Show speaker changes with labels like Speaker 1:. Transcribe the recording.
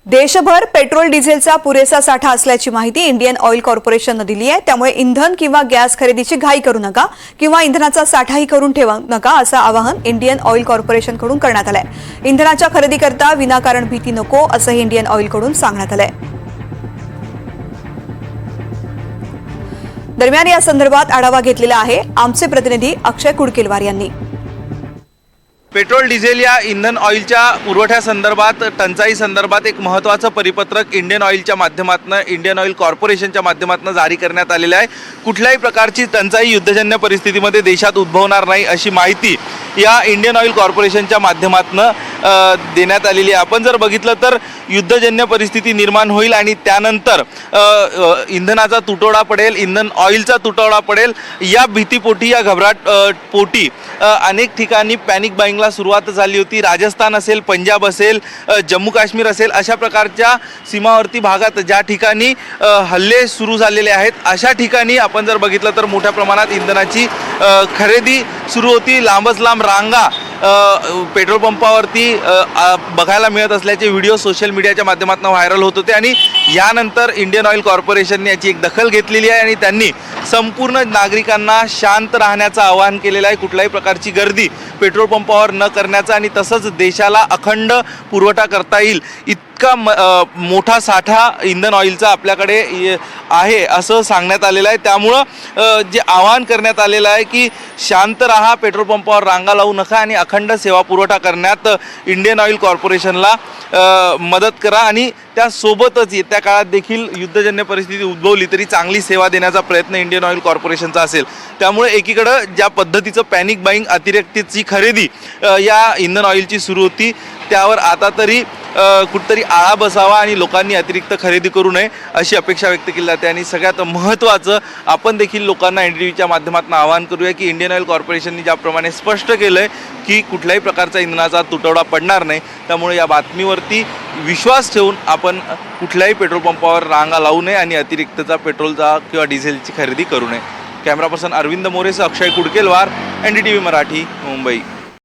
Speaker 1: देशभर पेट्रोल डिझेलचा पुरेसा साठा असल्याची माहिती इंडियन ऑइल कॉर्पोरेशनने दिली आहे। त्यामुळे इंधन किंवा गॅस खरेदीची घाई करू नका किंवा इंधनाचा साठाही करून ठेवू नका असं आवाहन इंडियन ऑइल कॉर्पोरेशनकडून करण्यात आलंय। इंधनाच्या खरेदीकरता विनाकारण भीती नको असंही इंडियन ऑइलकडून सांगण्यात आलंय। दरम्यान या संदर्भात आढावा घेतलेला आहे आमचे प्रतिनिधी अक्षय कुडकेलवार यांनी।
Speaker 2: पेट्रोल डिझेल या इंधन ऑइलच्या पुरवठ्यासंदर्भात टंचाई संदर्भात एक महत्त्वाचं परिपत्रक इंडियन ऑइलच्या माध्यमातून इंडियन ऑइल कॉर्पोरेशनच्या माध्यमातून जारी करण्यात आलेलं आहे। कुठल्याही प्रकारची टंचाई युद्धजन्य परिस्थितीमध्ये देशात उद्भवणार नाही अशी माहिती या इंडियन ऑइल कॉर्पोरेशनच्या माध्यमातून देण्यात आलेली आहे। आपण जर बघितलं तर युद्धजन्य परिस्थिती निर्माण होईल आणि त्यानंतर इंधनाचा तुटवडा पडेल, इंधन ऑइलचा तुटवडा पडेल या भीतीपोटी या घबराट पोटी अनेक ठिकाणी पॅनिक बाईंगला सुरुवात झाली होती। राजस्थान असेल, पंजाब असेल, जम्मू काश्मीर असेल अशा प्रकारच्या सीमावर्ती भागात ज्या ठिकाणी हल्ले सुरू झालेले आहेत अशा ठिकाणी आपण जर बघितलं तर मोठ्या प्रमाणात इंधनाची खरेदी सुरू होती। लांबच लांब रांगा पेट्रोल पंपावरती बघायला मिळत असल्याचे व्हिडिओ सोशल मीडियाच्या माध्यमातून व्हायरल होत होते आणि यानंतर इंडियन ऑइल कॉर्पोरेशनने याची एक दखल घेतलेली आहे आणि त्यांनी संपूर्ण नागरिकांना शांत राहण्याचं आवाहन केलेलं आहे। कुठल्याही प्रकारची गर्दी पेट्रोल पंपावर न करण्याचा आणि तसंच देशाला अखंड पुरवठा करता येईल इतका मोठा साठा इंधन ऑइलचा आपल्याकडे आहे असं सांगण्यात आलेलं आहे। त्यामुळं जे आवाहन करण्यात आलेलं आहे की शांत राहा, पेट्रोल पंपावर रांगा लावू नका आणि अखंड सेवा पुरवठा करण्यात इंडियन ऑइल कॉर्पोरेशनला मदत करा आणि त्यासोबतच येत्या काळात देखील युद्धजन्य परिस्थिती उद्भवली तरी चांगली सेवा देण्याचा प्रयत्न इंडियन ऑइल कॉर्पोरेशनचा असेल। त्यामुळे एकीकडं ज्या पद्धतीचं पॅनिक बाईंग अतिरिक्तची खरेदी या इंधन ऑइलची सुरू होती त्यावर आता तरी कुठतरी आळा बसावा आणि लोकांनी अतिरिक्त खरेदी करू नये अशी अपेक्षा व्यक्त केली जाते। आणि सगळ्यात महत्त्वाचं आपण देखील लोकांना NDTVच्या माध्यमातून आवाहन करूया की इंडियन ऑइल कॉर्पोरेशनने ज्याप्रमाणे स्पष्ट केलं आहे की कुठल्याही प्रकारचा इंधनाचा तुटवडा पडणार नाही, त्यामुळे या बातमीवरती विश्वास ठेवून आपण कुठल्याही पेट्रोल पंपावर रांगा लावू नये आणि अतिरिक्तचा पेट्रोलचा किंवा डिझेलची खरेदी करू नये। कॅमेरा पर्सन अरविंद मोरेसह अक्षय कुडकेलवार, NDTV मराठी, मुंबई।